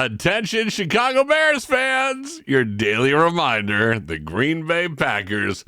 Attention, Chicago Bears fans! Your daily reminder, the Green Bay Packers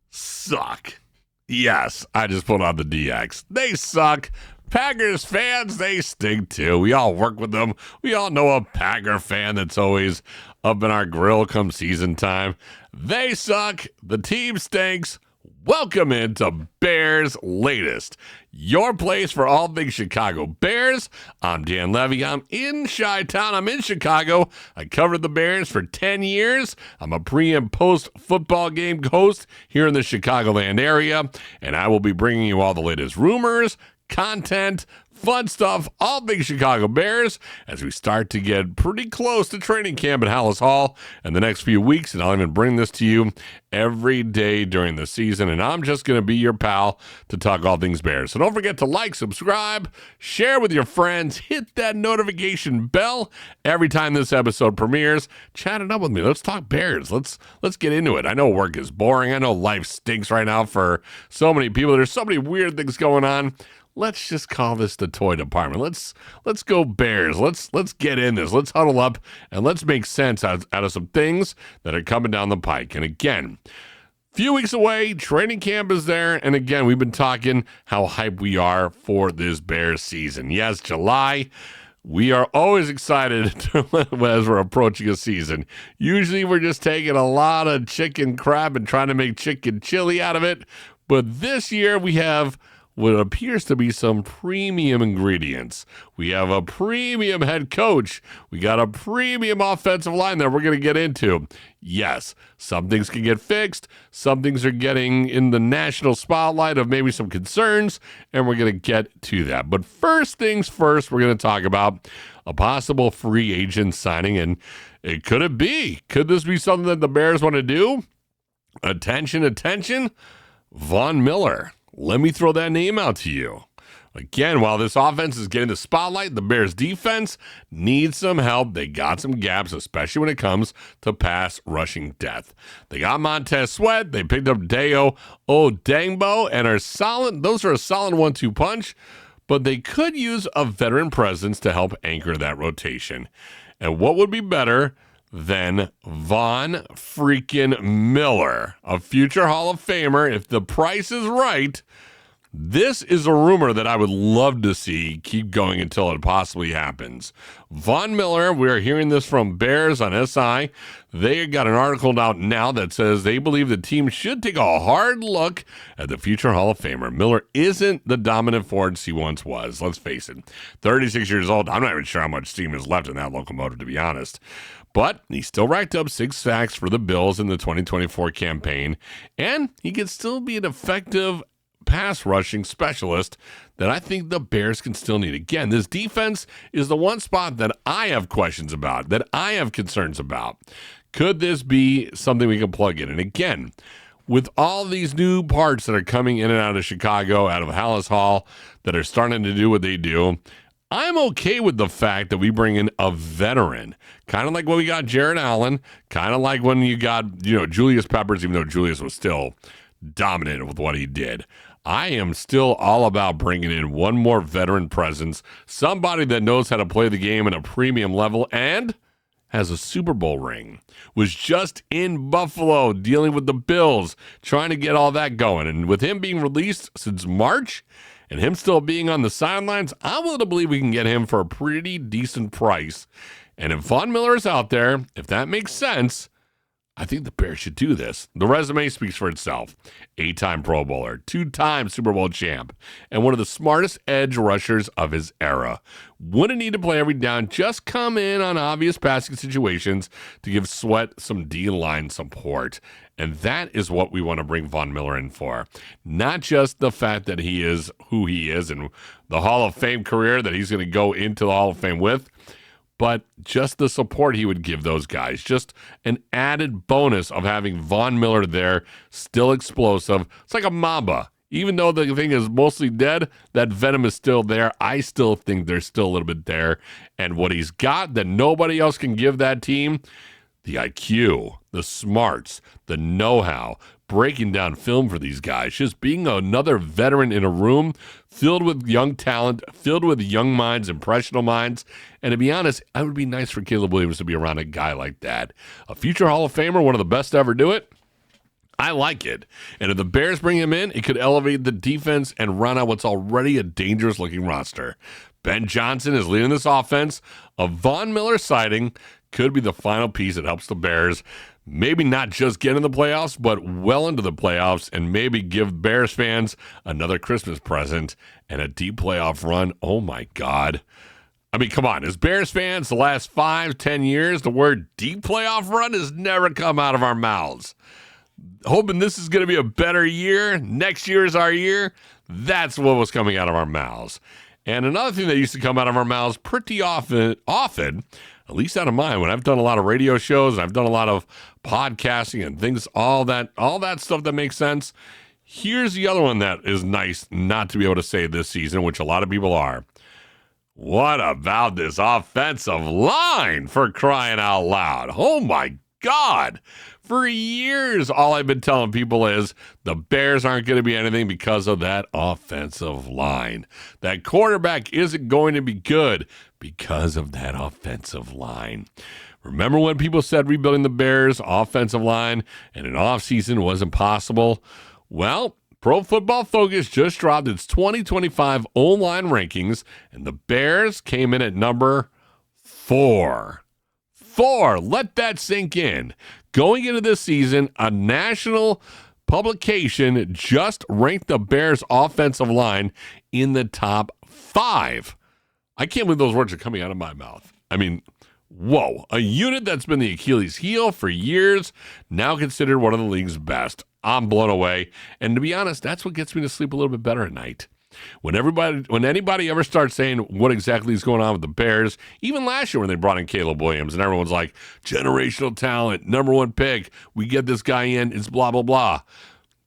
suck. Yes, I just pulled out the DX. They suck. Packers fans, they stink too. We all work with them. We all know a Packer fan that's always up in our grill come season time. They suck. The team stinks. Welcome into Bears Latest, your place for all things Chicago Bears. I'm Dan Levy. I'm in Chi-Town. I'm in Chicago. I covered the Bears for 10 years. I'm a pre- and post-football game host here in the Chicagoland area, and I will be bringing you all the latest rumors, content, fun stuff, all things Chicago Bears as we start to get pretty close to training camp at Hallis Hall in the next few weeks. And I'll even bring this to you every day during the season. And I'm just going to be your pal to talk all things Bears. So don't forget to like, subscribe, share with your friends, hit that notification bell every time this episode premieres. Chat it up with me. Let's talk Bears. Let's get into it. I know work is boring. I know life stinks right now for so many people. There's so many weird things going on. Let's just call this the toy department. Let's go Bears. Let's get in this. Let's huddle up and let's make sense out of some things that are coming down the pike. And again, few weeks away, training camp is there. And again, we've been talking how hyped we are for this Bears season. Yes, July. We are always excited as we're approaching a season. Usually we're just taking a lot of chicken crab and trying to make chicken chili out of it. But this year we have what appears to be some premium ingredients. We have a premium head coach. We got a premium offensive line that we're going to get into. Yes, some things can get fixed. Some things are getting in the national spotlight of maybe some concerns, and we're going to get to that. But first things first, we're going to talk about a possible free agent signing, and could it be? Could this be something that the Bears want to do? Attention, Von Miller. Let me throw that name out to you. Again, while this offense is getting the spotlight, the Bears defense needs some help. They got some gaps, especially when it comes to pass rushing depth. They got Montez Sweat. They picked up Dayo Odeyingbo and are solid. Those are a solid 1-2 punch, but they could use a veteran presence to help anchor that rotation. And what would be better than Von freaking Miller, a future Hall of Famer? If the price is right, this is a rumor that I would love to see keep going until it possibly happens. Von Miller, we're hearing this from Bears on SI. They got an article out now that says they believe the team should take a hard look at the future Hall of Famer. Miller isn't the dominant force he once was. Let's face it. 36 years old. I'm not even sure how much steam is left in that locomotive, to be honest. But he still racked up 6 sacks for the Bills in the 2024 campaign, and he can still be an effective pass rushing specialist that I think the Bears can still need. Again, this defense is the one spot that I have questions about, that I have concerns about. Could this be something we can plug in? And again, with all these new parts that are coming in and out of Chicago, out of Hallis Hall, that are starting to do what they do, I'm okay with the fact that we bring in a veteran, kind of like when we got Jared Allen, kind of like when you got, Julius Peppers, even though Julius was still dominant with what he did. I am still all about bringing in one more veteran presence, somebody that knows how to play the game at a premium level and has a Super Bowl ring, was just in Buffalo dealing with the Bills, trying to get all that going. And with him being released since March and him still being on the sidelines, I'm willing to believe we can get him for a pretty decent price. And if Von Miller is out there, if that makes sense, I think the Bears should do this. The resume speaks for itself. 8-time Pro Bowler, 2-time Super Bowl champ, and one of the smartest edge rushers of his era. Wouldn't need to play every down, just come in on obvious passing situations to give Sweat some D-line support. And that is what we want to bring Von Miller in for. Not just the fact that he is who he is and the Hall of Fame career that he's going to go into the Hall of Fame with, but just the support he would give those guys. Just an added bonus of having Von Miller there, still explosive. It's like a Mamba. Even though the thing is mostly dead, that venom is still there. I still think there's still a little bit there. And what he's got that nobody else can give that team, the IQ, the smarts, the know-how, breaking down film for these guys, just being another veteran in a room filled with young talent, filled with young minds, impressionable minds. And to be honest, it would be nice for Caleb Williams to be around a guy like that. A future Hall of Famer, one of the best to ever do it. I like it. And if the Bears bring him in, it could elevate the defense and run out what's already a dangerous-looking roster. Ben Johnson is leading this offense. A Von Miller sighting could be the final piece that helps the Bears maybe not just get in the playoffs, but well into the playoffs, and maybe give Bears fans another Christmas present and a deep playoff run. Oh, my God. I mean, come on. As Bears fans, the last 5-10 years, the word deep playoff run has never come out of our mouths. Hoping this is going to be a better year. Next year is our year. That's what was coming out of our mouths. And another thing that used to come out of our mouths pretty often, at least out of mine, when I've done a lot of radio shows, and I've done a lot of podcasting and things, all that stuff that makes sense. Here's the other one that is nice not to be able to say this season, which a lot of people are. What about this offensive line, for crying out loud? Oh, my God. For years, all I've been telling people is the Bears aren't going to be anything because of that offensive line. That quarterback isn't going to be good because of that offensive line. Remember when people said rebuilding the Bears' offensive line and an offseason was impossible? Well, Pro Football Focus just dropped its 2025 O-line rankings, and the Bears came in at number 4. Let that sink in. Going into this season, a national publication just ranked the Bears' offensive line in the top 5. I can't believe those words are coming out of my mouth. I mean, whoa. A unit that's been the Achilles heel for years, now considered one of the league's best. I'm blown away. And to be honest, that's what gets me to sleep a little bit better at night. When anybody ever starts saying what exactly is going on with the Bears, even last year when they brought in Caleb Williams and everyone's like, generational talent, number 1 pick, we get this guy in, it's blah, blah, blah.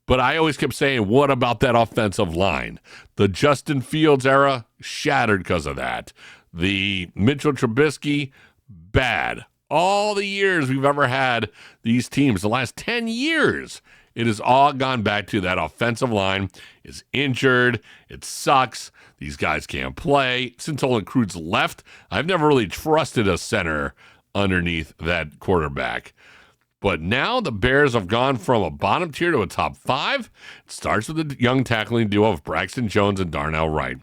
But I always kept saying, what about that offensive line? The Justin Fields era, shattered because of that. The Mitchell Trubisky, bad. All the years we've ever had these teams, the last 10 years, it has all gone back to that offensive line is injured. It sucks. These guys can't play. Since Olin Kreutz left, I've never really trusted a center underneath that quarterback. But now the Bears have gone from a bottom tier to a top 5. It starts with the young tackling duo of Braxton Jones and Darnell Wright.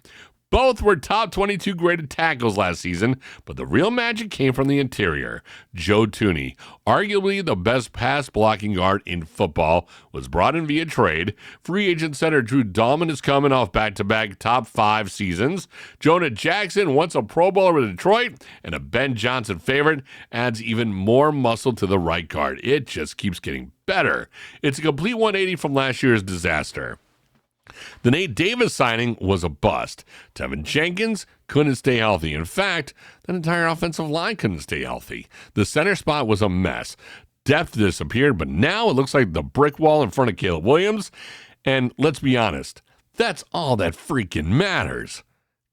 Both were top 22 graded tackles last season, but the real magic came from the interior. Joe Thuney, arguably the best pass-blocking guard in football, was brought in via trade. Free agent center Drew Dahlman is coming off back-to-back top 5 seasons. Jonah Jackson, once a Pro Bowler with Detroit and a Ben Johnson favorite, adds even more muscle to the right guard. It just keeps getting better. It's a complete 180 from last year's disaster. The Nate Davis signing was a bust. Tevin Jenkins couldn't stay healthy. In fact, that entire offensive line couldn't stay healthy. The center spot was a mess. Depth disappeared, but now it looks like the brick wall in front of Caleb Williams. And let's be honest, that's all that freaking matters.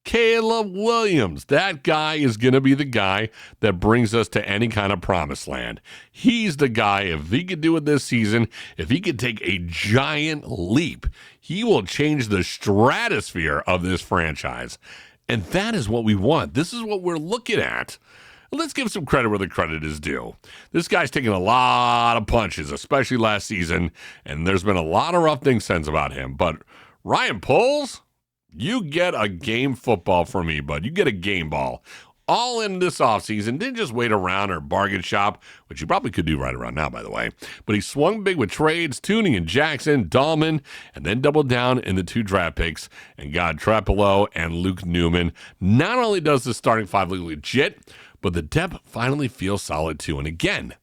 Caleb Williams, that guy is going to be the guy that brings us to any kind of promised land. He's the guy, if he could do it this season, if he could take a giant leap, he will change the stratosphere of this franchise. And that is what we want. This is what we're looking at. Let's give some credit where the credit is due. This guy's taken a lot of punches, especially last season, and there's been a lot of rough things said about him. But Ryan Poles, you get a game football from me, bud. You get a game ball. All in this offseason. Didn't just wait around or bargain shop, which you probably could do right around now, by the way. But he swung big with trades, Thuney and Jackson, Dahlman, and then doubled down in the 2 draft picks and got Trapelo and Luke Newman. Not only does the starting 5 look legit, but the depth finally feels solid too. And again,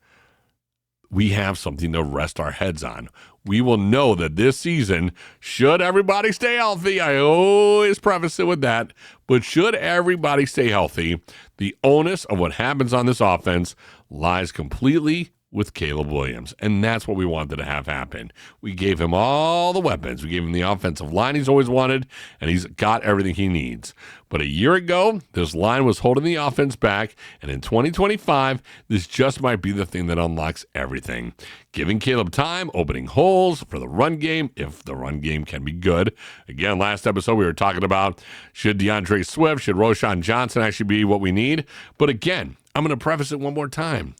we have something to rest our heads on. We will know that this season, should everybody stay healthy, I always preface it with that, but should everybody stay healthy, the onus of what happens on this offense lies completely with Caleb Williams. And that's what we wanted to have happen. We gave him all the weapons. We gave him the offensive line he's always wanted, and he's got everything he needs. But a year ago, this line was holding the offense back, and in 2025, this just might be the thing that unlocks everything. Giving Caleb time, opening holes for the run game, if the run game can be good. Again, last episode we were talking about should DeAndre Swift, should Roschon Johnson actually be what we need? But again, I'm going to preface it one more time.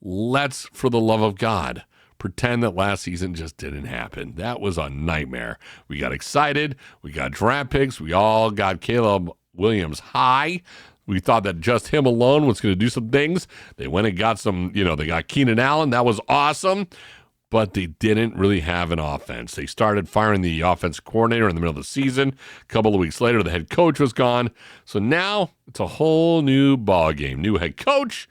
Let's, for the love of God, pretend that last season just didn't happen. That was a nightmare. We got excited. We got draft picks. We all got Caleb Williams high. We thought that just him alone was going to do some things. They went and got they got Keenan Allen. That was awesome. But they didn't really have an offense. They started firing the offensive coordinator in the middle of the season. A couple of weeks later, the head coach was gone. So now it's a whole new ball game. New head coach,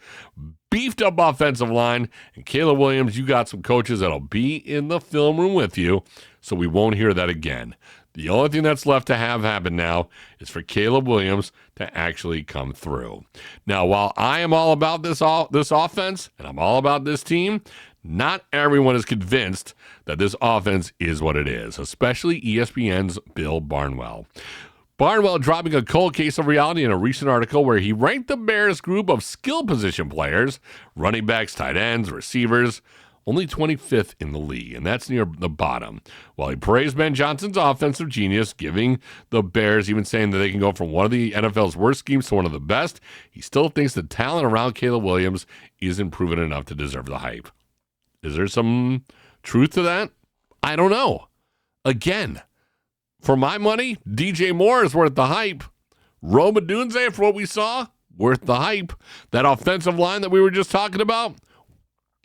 beefed up offensive line, and Caleb Williams, you got some coaches that'll be in the film room with you, so we won't hear that again. The only thing that's left to have happen now is for Caleb Williams to actually come through. Now, while I am all about this offense, and I'm all about this team, not everyone is convinced that this offense is what it is, especially ESPN's Bill Barnwell. Barnwell dropping a cold case of reality in a recent article where he ranked the Bears group of skill position players, running backs, tight ends, receivers, only 25th in the league, and that's near the bottom. While he praised Ben Johnson's offensive genius, giving the Bears, even saying that they can go from one of the NFL's worst schemes to one of the best, he still thinks the talent around Caleb Williams isn't proven enough to deserve the hype. Is there some truth to that? I don't know. Again, for my money, DJ Moore is worth the hype. Rome Odunze, for what we saw, worth the hype. That offensive line that we were just talking about,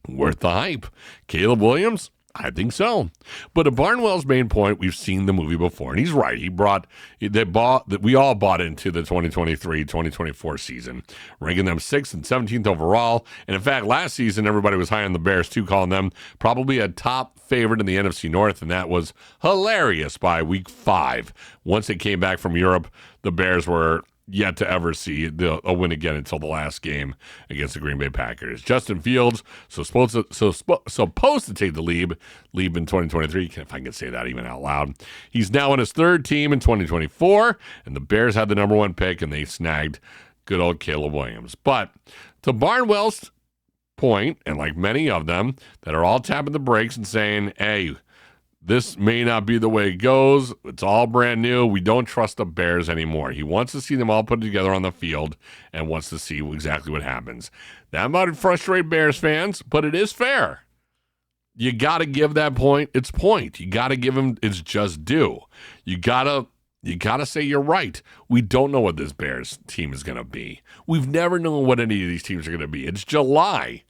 worth the hype. Caleb Williams, I think so. But to Barnwell's main point, we've seen the movie before, and he's right. We all bought into the 2023-2024 season, ranking them 6th and 17th overall. And in fact, last season, everybody was high on the Bears too, calling them probably a top favorite in the NFC North, and that was hilarious by week 5. Once they came back from Europe, the Bears were yet to ever see a win again until the last game against the Green Bay Packers. Justin Fields, supposed to take the lead in 2023, if I can say that even out loud. He's now on his 3rd team in 2024, and the Bears had the number 1 pick, and they snagged good old Caleb Williams. But to Barnwell's point, and like many of them that are all tapping the brakes and saying, hey, this may not be the way it goes. It's all brand new. We don't trust the Bears anymore. He wants to see them all put together on the field and wants to see exactly what happens. That might frustrate Bears fans, but it is fair. You got to give that point its point. You got to give him its just due. You got to say you're right. We don't know what this Bears team is going to be. We've never known what any of these teams are going to be. It's July.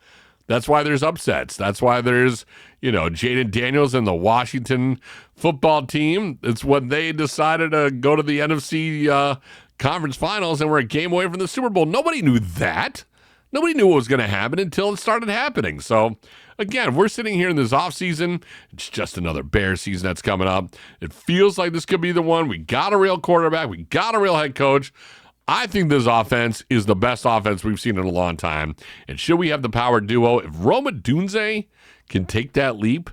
That's why there's upsets. That's why there's, Jaden Daniels and the Washington football team. It's when they decided to go to the NFC conference finals and were a game away from the Super Bowl. Nobody knew that. Nobody knew what was going to happen until it started happening. So, again, we're sitting here in this offseason. It's just another Bears season that's coming up. It feels like this could be the one. We got a real quarterback. We got a real head coach. I think this offense is the best offense we've seen in a long time. And should we have the power duo, if Rome Odunze can take that leap,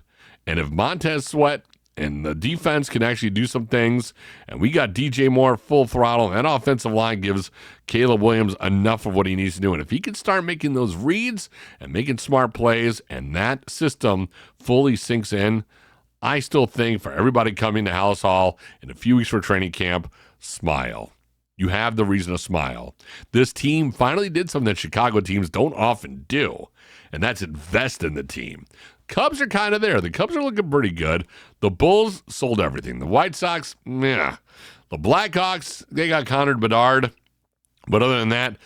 and if Montez Sweat and the defense can actually do some things, and we got DJ Moore full throttle, and that offensive line gives Caleb Williams enough of what he needs to do. And if he can start making those reads and making smart plays, and that system fully sinks in, I still think for everybody coming to Hallis Hall in a few weeks for training camp, smile. You have the reason to smile. This team finally did something that Chicago teams don't often do, and that's invest in the team. Cubs are kind of there. The Cubs are looking pretty good. The Bulls sold everything. The White Sox, meh. The Blackhawks, they got Connor Bedard. But other than that,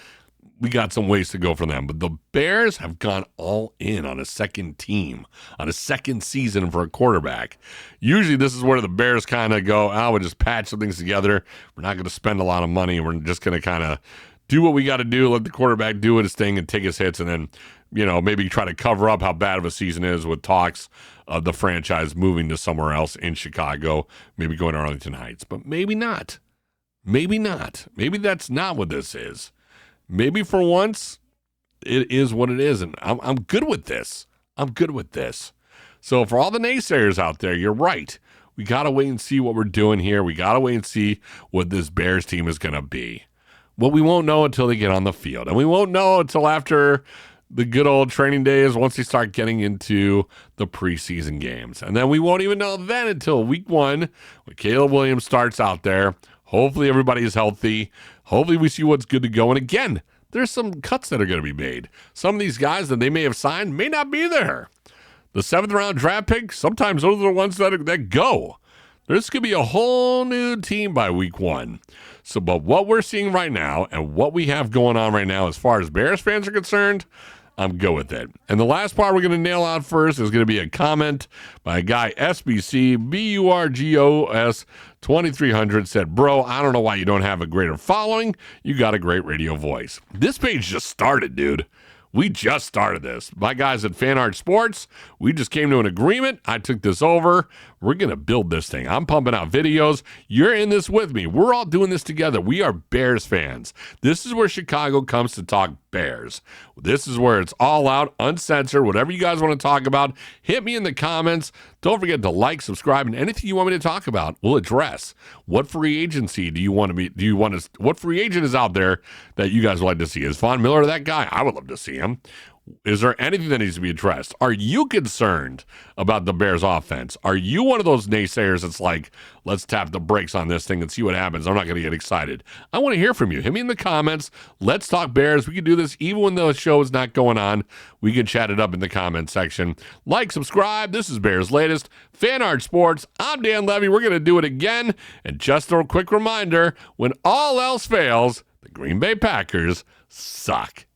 we got some ways to go for them. But the Bears have gone all in on a second team, on a second season for a quarterback. Usually this is where the Bears kind of go, we'll just patch some things together. We're not going to spend a lot of money. We're just going to kind of do what we got to do, let the quarterback do his thing and take his hits, and then, maybe try to cover up how bad of a season is with talks of the franchise moving to somewhere else in Chicago, maybe going to Arlington Heights. But maybe not. Maybe not. Maybe that's not what this is. Maybe for once, it is what it is, and I'm good with this. I'm good with this. So for all the naysayers out there, you're right. We got to wait and see what we're doing here. We got to wait and see what this Bears team is going to be. Well, we won't know until they get on the field. And we won't know until after the good old training days, once they start getting into the preseason games. And then we won't even know then until week 1 when Caleb Williams starts out there. Hopefully everybody is healthy. Hopefully we see what's good to go. And again, there's some cuts that are going to be made. Some of these guys that they may have signed may not be there. The 7th round draft pick, sometimes those are the ones that go. There's going to be a whole new team by week 1. So, but what we're seeing right now and what we have going on right now as far as Bears fans are concerned, I'm good with it. And the last part we're going to nail out first is going to be a comment by a guy, SBC, BURGOS 2300, said, bro, I don't know why you don't have a greater following. You got a great radio voice. This page just started, dude. We just started this. My guys at Fan Art Sports, we just came to an agreement. I took this over. We're going to build this thing. I'm pumping out videos. You're in this with me. We're all doing this together. We are Bears fans. This is where Chicago comes to talk Bears. This is where it's all out, uncensored. Whatever you guys want to talk about, hit me in the comments. Don't forget to like, subscribe, and anything you want me to talk about, we'll address. What free agency do you want to be? What free agent is out there that you guys would like to see? Is Von Miller that guy? I would love to see him. Is there anything that needs to be addressed? Are you concerned about the Bears offense? Are you one of those naysayers that's like, let's tap the brakes on this thing and see what happens? I'm not going to get excited. I want to hear from you. Hit me in the comments. Let's talk Bears. We can do this even when the show is not going on. We can chat it up in the comment section. Like, subscribe. This is Bears Latest. Fan Art Sports. I'm Dan Levy. We're going to do it again. And just a quick reminder, when all else fails, the Green Bay Packers suck.